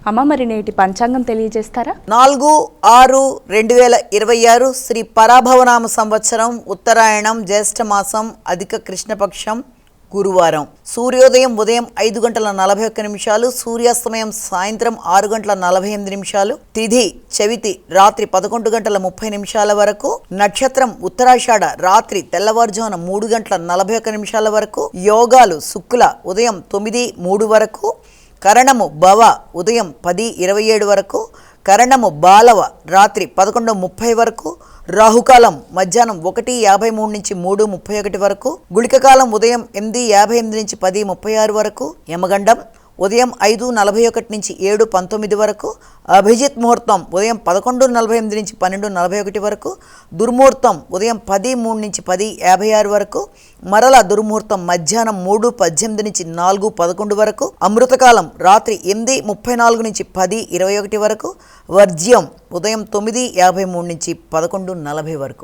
అమ్మ మరి నేటి పంచాంగం తెలియజేస్తారా? 4/6/2026 శ్రీ పరాభవనామ సంవత్సరం, ఉత్తరాయణం, జ్యేష్ఠ మాసం, అధిక కృష్ణపక్షం, గురువారం. సూర్యోదయం ఉదయం 5:41, సూర్యాస్తమయం సాయంత్రం 6:48. తిథి చవితి రాత్రి 11:30 వరకు. నక్షత్రం ఉత్తరాషాఢ రాత్రి తెల్లవారుజామున 3:41 వరకు. యోగాలు శుక్ల ఉదయం 9:03 వరకు. కరణము భవ ఉదయం 10:27 వరకు. కరణము బాలవ రాత్రి 11:30 వరకు. రాహుకాలం మధ్యాహ్నం 1:53 నుంచి 3:31 వరకు. గుళికకాలం ఉదయం 8:58 నుంచి 10:36 వరకు. యమగండం ఉదయం 5:41 నుంచి 7:19 వరకు. అభిజిత్ ముహూర్తం ఉదయం 11:48 నుంచి 12:41 వరకు. దుర్ముహూర్తం ఉదయం 10:03 నుంచి 10:56 వరకు. మరల దుర్ముహూర్తం మధ్యాహ్నం 3:18 నుంచి 4:11 వరకు. అమృతకాలం రాత్రి 8:34 నుంచి 10:21 వరకు. వర్జ్యం ఉదయం 9:53 నుంచి 11:40 వరకు.